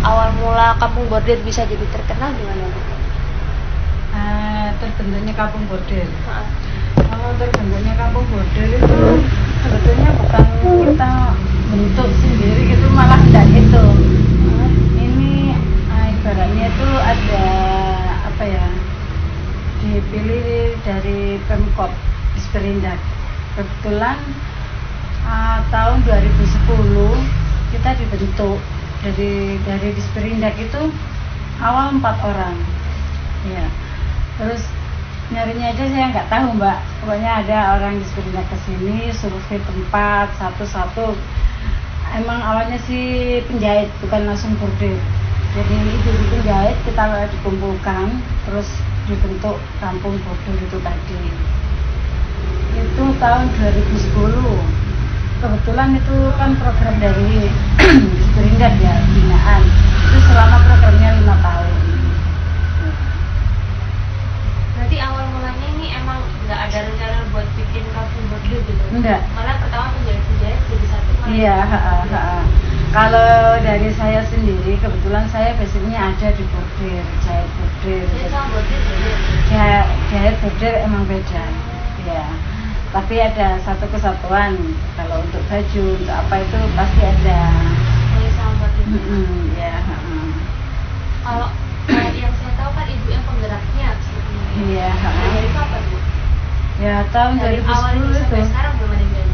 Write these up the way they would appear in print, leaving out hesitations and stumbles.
awal mula Kampung Bordir bisa jadi terkenal gimana Bu? Terbentuknya Kampung Bordir. Heeh. Kalau terbentuknya Kampung Bordir itu sebetulnya bukan kita bentuk sendiri gitu, malah enggak gitu. Ini ibaratnya itu ada apa ya, dipilih dari Pemkop Disperindak. Kebetulan tahun 2010 kita dibentuk dari Disperindak itu awal 4 orang ya. Terus nyarinya aja saya nggak tahu Mbak, pokoknya ada orang Disperindak kesini survei tempat satu-satu. Emang awalnya sih penjahit, bukan langsung bordir. Jadi itu di penjahit kita dikumpulkan terus dibentuk Kampung Bordir itu tadi. Itu tahun 2010. Kebetulan itu kan program dari Disperindak ya, binaan. Itu selama programnya 5 tahun. Berarti awal mulanya ini emang nggak ada rencana buat bikin Kampung Bordir gitu? Enggak. Malah pertama penjahit-penjahit jadi satu malah. Iya, kalau dari saya sendiri, kebetulan saya basicnya ada di bordir, jahit bordir. Jadi sama bordir beda? Jahit bordir emang beda, ya. Tapi ada satu kesatuan. Kalau untuk baju, untuk apa itu pasti ada. Jadi sama bordir. Ya. Kalau yang saya tahu kan ibu yang penggeraknya sepertinya. Iya. Dari kapan Bu? Ya tahun Dari 2010 awal ini sampai itu. sekarang belum ada yang jadi?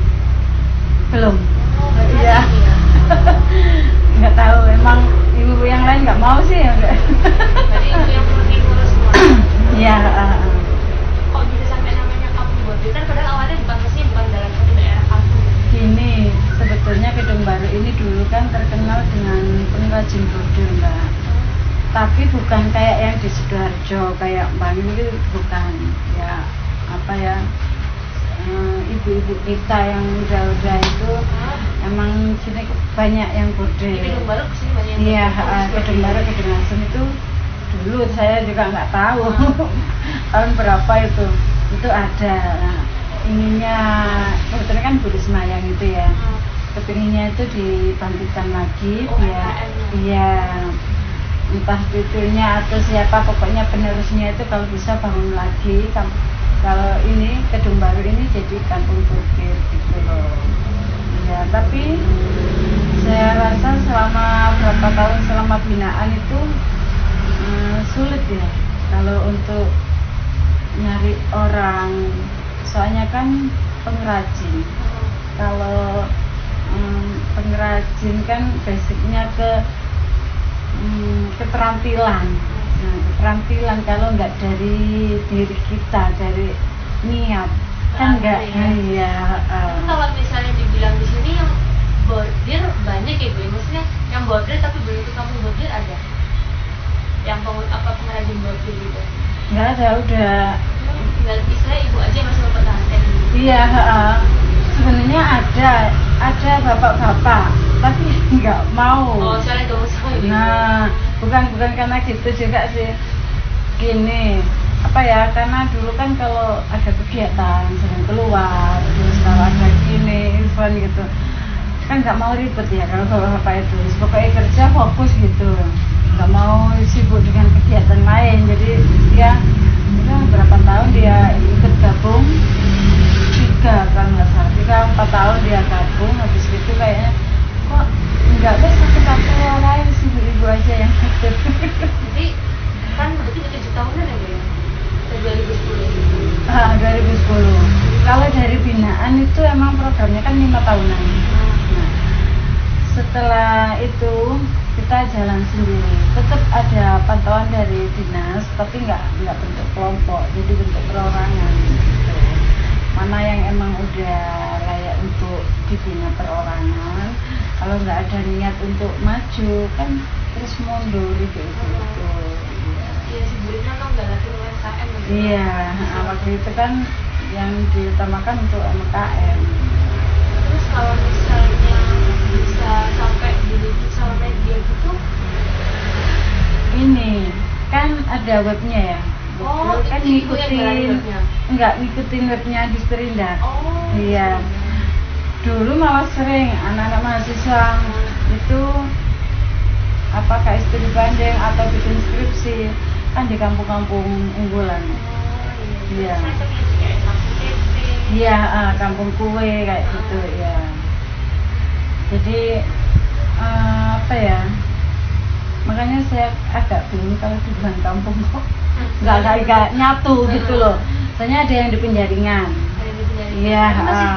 Belum. Oh, berarti Iya. ada ini ya? Nggak tahu, emang ibu yang lain nggak mau sih ya udah. Berarti ibu yang murni ngurus semua? Iya. Kok bisa sampai namanya Kampung Bordir? Kan padahal awalnya dipantasnya bukan dalam satu daerah kampung. Gini, sebetulnya Kedung Baru ini dulu kan terkenal dengan pengrajin bordir Mbak. Tapi bukan kayak yang di Sidoarjo, kayak Bang itu bukan. Ya, apa ya, ibu-ibu kita yang udah itu emang sini banyak yang bordir. Di Kedung Baru kesini banyak yang Iya, bordir. Kedung Baru, Kedung Asem itu dulu saya juga nggak tahu tahun berapa itu ada. Nah, inginnya sebetulnya kan Budi Semayang itu ya, kepinginnya itu dibangkitkan lagi biar iya, entah cucunya atau siapa, pokoknya penerusnya itu kalau bisa bangun lagi kalau ini Kedung Baru ini jadi Kampung Bordir gitu loh ya. Tapi saya rasa selama berapa tahun selama binaan itu sulit ya kalau untuk nyari orang, soalnya kan pengrajin. Kalau pengrajin kan basicnya keterampilan. Nah, keterampilan kalau nggak dari diri kita, dari niat kan nggak. Iya. Kalau misalnya dibilang di sini yang bordir banyak ya Bu, maksudnya yang bordir tapi belum itu Kampung Bordir ada? Yang pengrajin bordir gitu? Nggak ada, udah. Tinggal istilahnya ibu aja masih mempertahankan. Iya, sebenarnya ada bapak-bapak, tapi nggak mau. Oh, soalnya gak usah gitu. Nah, bukan karena gitu juga sih. Gini, apa ya? Karena dulu kan kalau ada kegiatan sering keluar, terus kalau ada gini event gitu, kan nggak mau ribet ya kalau bapak itu. Pokoknya kerja fokus gitu, nggak mau sibuk dengan kegiatan lain. Jadi dia udah berapa tahun dia ikut gabung, 3-4 tahun dia gabung. Habis itu kayaknya kok enggak deh, satu yang lain sih, ibu aja yang ikut. Jadi kan berarti 7 tahunan ya Bu ya? Dari 2010. 2010. Kalau dari binaan itu emang programnya kan 5 tahunan. Nah, setelah itu kita jalan sendiri. Tetap ada pantauan dari dinas, tapi nggak bentuk kelompok, jadi bentuk perorangan gitu. Mana yang emang udah layak untuk dibina perorangan, kalau nggak ada niat untuk maju kan terus mundur gitu. Iya, sebenarnya kan nggak latih UMKM. Iya, waktu itu kan yang diutamakan untuk UMKM. Terus kalau misalnya bisa sampai di sosial media gitu, ini kan ada webnya ya. Oh, kan itu ibu yang jalanin webnya? Enggak, ngikutin webnya Disperindak. Oh, Iya. Dulu malah sering anak-anak mahasiswa itu pakai studi banding atau bikin skripsi kan di kampung-kampung unggulan. Iya. Saya sering sih kayak kampung tempe. Iya, kampung kue kayak gitu ya. Jadi apa ya? Makanya saya agak bingung kalau dibilang kampung kok nggak nyatu gitu loh. Soalnya ada yang di Penjaringan. Ada di Penjaringan. Iya,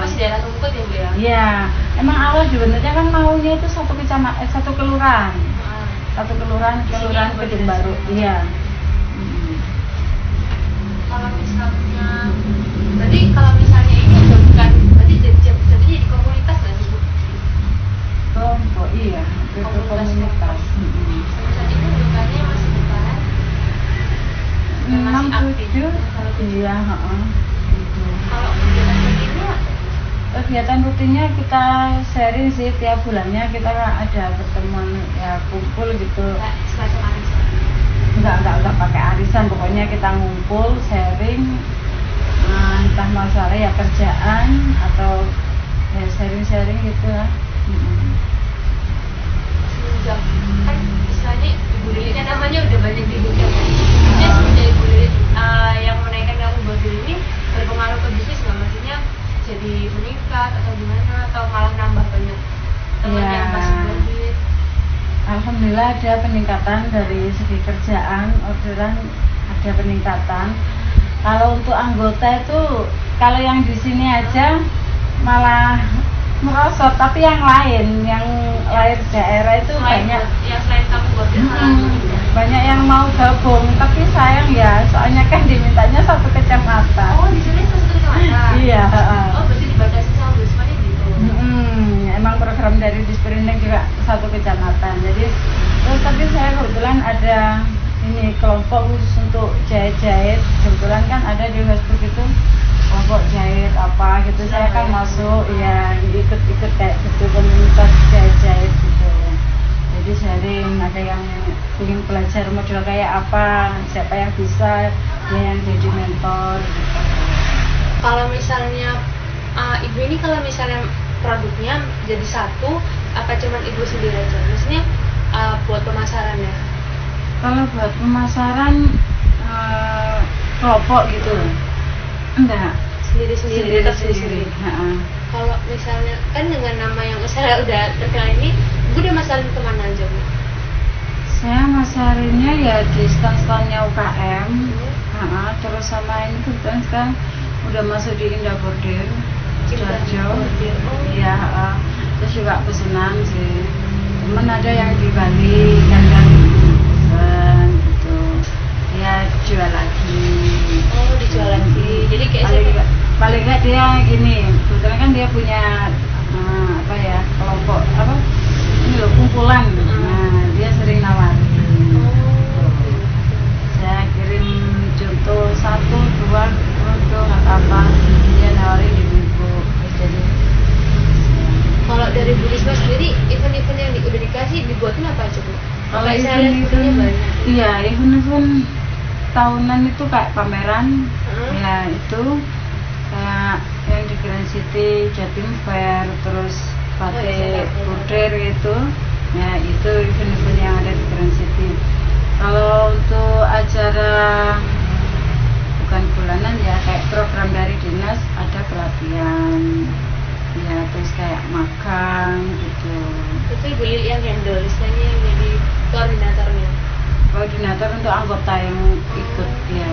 Masih daerah rumput ya Bu ya? Iya, emang awal sebenarnya kan maunya itu satu kecamatan, satu kelurahan, kelurahan Kedung Baru. Iya. Kalau misalnya, berarti kalau misalnya ini udah bukan, berarti jadi komunitas nggak sih Bu? Kelompok, iya, itu komunitas. Misalnya itu bukannya masih bukan? Masih aktif. 6, 7, iya, gitu. Kalau kegiatan rutinnya, Kegiatan rutinnya kita sharing sih tiap bulannya kita ada pertemuan ya kumpul gitu. nggak semacam arisan. Enggak pakai arisan, pokoknya kita ngumpul sharing entah masalah ya kerjaan atau ya sharing gitu lah. Semenjak kan istilahnya Ibu Lili kan namanya udah banyak dibuka kan. Maksudnya semenjak Ibu Lili yang menaikkan kamu buat diri ini berpengaruh ke bisnis nggak? Maksudnya jadi meningkat atau gimana, atau malah nambah banyak teman yang masih berdiri? Alhamdulillah ada peningkatan dari segi kerjaan, orderan ada peningkatan. Kalau untuk anggota itu, kalau yang di sini aja malah merosot, tapi yang lain daerah itu banyak. Yang selain kamu buat Banyak yang mau gabung, tapi sayang ya, soalnya kan dimintanya satu kecamatan. Oh, di sini satu kecamatan. Iya. Oh, berarti dibatasi sama Bu Risma gitu. Emang program dari Disperindak juga satu kecamatan. Jadi terus tapi saya kebetulan ada ini kelompok khusus untuk jahit-jahit. Kebetulan kan ada di Facebook itu kelompok jahit apa gitu. Saya kan masuk ya ikut kayak gitu komunitas jahit-jahit gitu. Jadi sharing, ada yang ingin belajar model kayak apa, siapa yang bisa, dia yang jadi mentor gitu. Kalau misalnya Ibu ini kalau misalnya produknya jadi satu, apa cuman Ibu sendiri aja? Maksudnya buat pemasaran ya? Kalau buat pemasaran kelompok gitu, enggak. Sendiri-sendiri, tetap sendiri. Kalau misalnya kan dengan nama yang misalnya udah terkenal ini, Ibu udah masarin kemana aja Bu? Saya masarinnya ya di stand-standnya UKM, terus sama ini kebetulan sekarang udah masuk di Indah Bordir, Sidoarjo. Iya, terus juga pesanan sih. Temen ada yang di Bali, kadang pesan gitu. Ya jual lagi. Oh, dijual lagi. Jadi kayak paling nggak dia gini, kebetulan kan dia punya apa ya kelompok apa ini loh kumpulan. Nah dia sering nawarin. Saya kirim contoh 1, 2 produk atau apa dia nawarin di buku. Jadi kalau dari Bu Risma sendiri, event-event yang udah dikasih dibuatin apa aja Bu? kalau saya lihat fotonya banyak. iya event tahunan itu kayak pameran, ya itu kayak yang di Grand City, Jatim Fair, terus batik border gitu, ya itu event-event yang ada di Grand City. Kalau untuk acara bukan bulanan ya kayak program dari dinas ada pelatihan, ya terus kayak makan gitu. Itu Ibu Lili yang handle, istilahnya yang jadi koordinatornya. Koordinator untuk anggota yang ikut ya.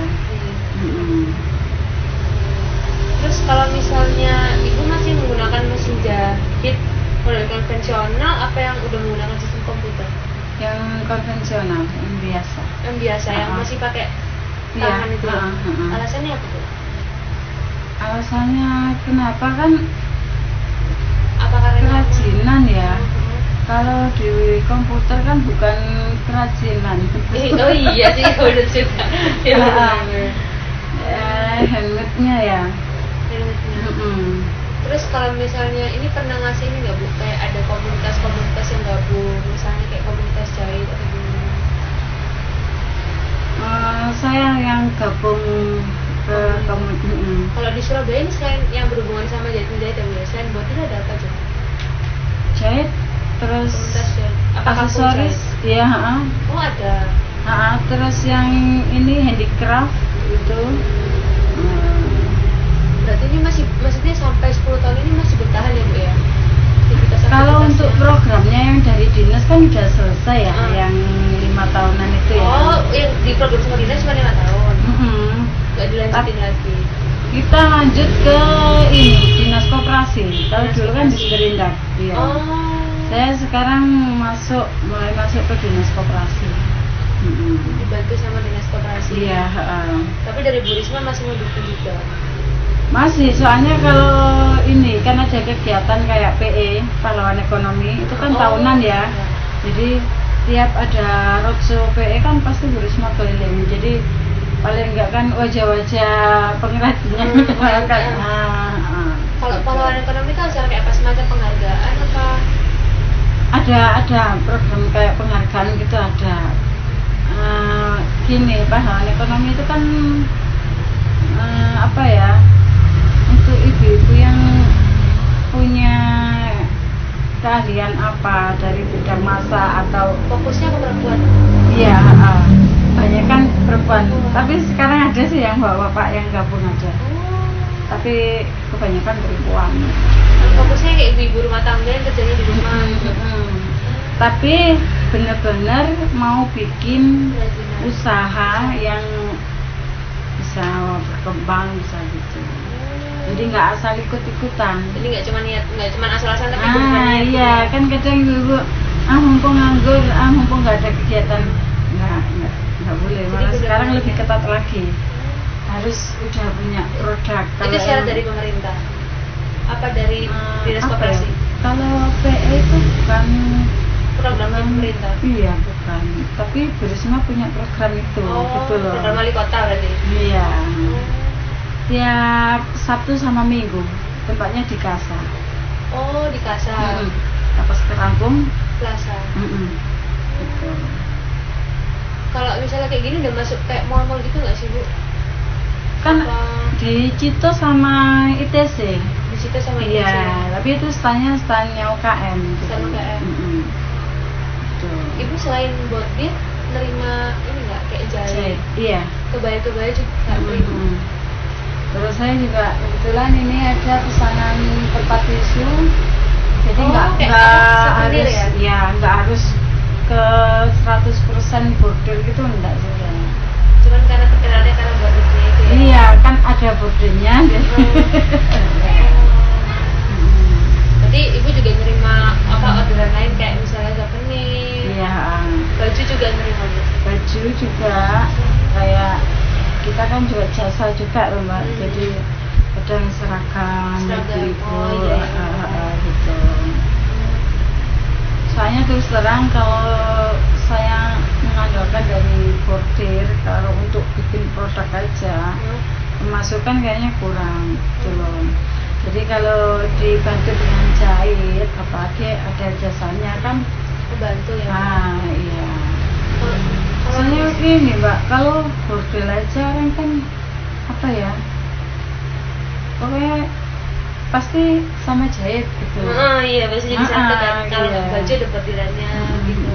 Terus kalau misalnya Ibu masih menggunakan mesin jahit model konvensional, apa yang udah menggunakan sistem komputer? Yang konvensional, yang biasa. Yang biasa, yang masih pakai tangan itu ya? Alasannya apa tuh? Alasannya kenapa kan Apa karena kerajinan ya. Kalau di komputer kan bukan kerajinan. Oh iya sih, udah juga. Handmade-nya ya. Terus kalau misalnya ini pernah ngasih ini nggak Bu? Kayak ada komunitas-komunitas yang gabung, misalnya kayak komunitas jahit atau gimana? Saya yang gabung ke komunitas. Kalau di Surabaya ini selain yang berhubungan sama jahit-menjahit ya Bu, selain buat ini ada apa aja? Jahit terus Komunitas jahit. Apa kampung aksesoris jahit? ya, Oh ada. terus yang ini handicraft itu. Berarti ini masih, maksudnya sampai 10 tahun ini masih bertahan ya Bu ya? Kalau untuk programnya yang dari dinas kan udah selesai ya, yang 5 tahunan itu ya. Oh, yang di program sama dinas cuma 5 tahun. Nggak dilanjutin Tapi lagi. kita lanjut ke ini dinas koperasi. Kalau dulu kan di Sperindak. Iya. Oh. Saya sekarang mulai masuk ke dinas koperasi. Dibantu sama dinas koperasi. Iya. Tapi dari Bu Risma masih mendukung juga. Masih, soalnya kalau ini kan ada kegiatan kayak PE, pahlawan ekonomi, itu kan tahunan ya. Jadi tiap ada roadshow PE kan pasti Bu Risma keliling. Jadi paling enggak kan wajah-wajah pengrajinnya kan. Kalau pahlawan ekonomi itu acara kayak apa, semacam penghargaan apa? Ada program kayak penghargaan gitu ada. Gini, pahlawan ekonomi itu kan apa ya? Untuk ibu-ibu yang punya keahlian apa dari bidang masak atau Fokusnya ke perempuan. iya, banyak kan perempuan. Tapi sekarang ada sih yang bapak-bapak yang gabung aja. Tapi kebanyakan perempuan. Fokusnya kayak ibu-ibu rumah tangga yang kerjanya di rumah. Tapi benar-benar mau bikin usaha yang bisa berkembang, bisa gitu. Jadi nggak asal ikut-ikutan. Jadi nggak cuma asal-asalan tapi benar-benar Iya kan kadang ibu mumpung nganggur, mumpung nggak ada kegiatan, nggak boleh. Malah sekarang lebih ketat lagi, harus udah punya produk. Itu syarat dari pemerintah apa dari dinas apa koperasi? ya? Kalau PE itu bukan Program pemerintah. Iya bukan, tapi Bu Risma punya program itu, gitu loh. Program wali kota berarti. Iya. Tiap Sabtu sama Minggu tempatnya di Kasa. Oh di Kasa. Kapas Kerangkung Plaza. Gitu. Kalau misalnya kayak gini udah masuk kayak mall-mall gitu nggak sih Bu? Kan Apa di Cito sama ITC. di situ sama ini Iya, sih? tapi itu standnya UKM gitu. Stand UKM. Gitu. Ibu selain bordir nerima ini nggak kayak jahit? Iya. Kebaya-kebaya juga nggak terima? Terus saya juga kebetulan ini ada pesanan tempat tisu, jadi nggak harus nggak harus ke 100% bordir gitu, enggak sih. Cuman karena terkenalnya karena bordirnya itu ya? Iya kan ada bordirnya. Berarti ibu juga nerima apa orderan lain kayak misalnya souvenir? Iya. Baju juga nerima Bu? Baju juga kayak kita kan juga jasa juga loh Mbak, jadi kadang seragam ibu-ibu gitu. Soalnya terus terang kalau saya mengandalkan dari bordir, kalau untuk bikin produk aja pemasukan kayaknya kurang gitu loh. Jadi kalau dibantu dengan jahit, apalagi ada jasanya kan Membantu ya? iya. Soalnya ini Mbak, kalau bordel aja orang kan apa ya, pokoknya pasti sama jahit gitu. Iya, biasanya jadi satu kan. Kalau iya. baju ada bordirannya gitu.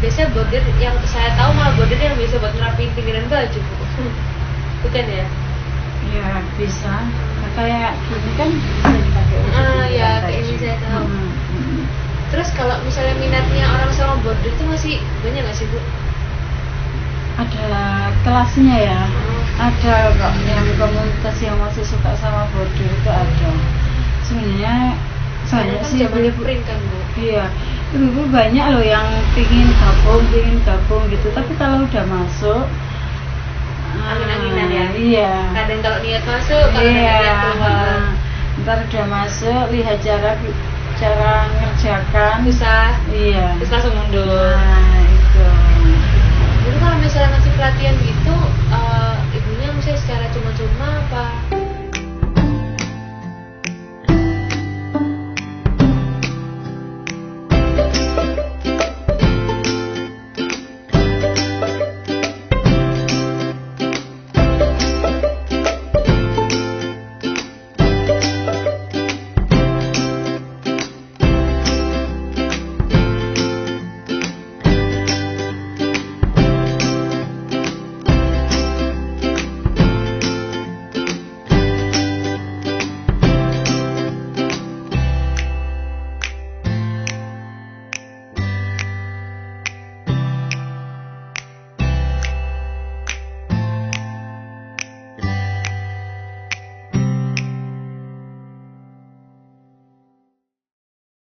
Biasanya bordir yang saya tahu malah bordir yang bisa buat ngerapiin pinggiran baju Bu. Bukan ya? Ya bisa, kayak gini kan bisa dipakai untuk Iya, baju. kayak ini saya tahu. Terus kalau misalnya minatnya orang sama bordir itu masih banyak nggak sih Bu? Ada kelasnya ya, ada kok yang komunitas yang masih suka sama bordir itu ada. Sebenarnya banyak Kan sih zamannya ibu-ibu. print kan Bu? Iya, ibu banyak loh yang pingin gabung gitu. Tapi kalau udah masuk, Angin-anginan ya? Iya. Kadang kalau niat masuk, kalau niat keluar. Ntar udah masuk, lihat cara ngerjakan. Susah. Iya. Terus langsung mundur. Nah itu. Jadi kalau misalnya ngasih pelatihan gitu, ibunya misalnya secara cuma-cuma apa?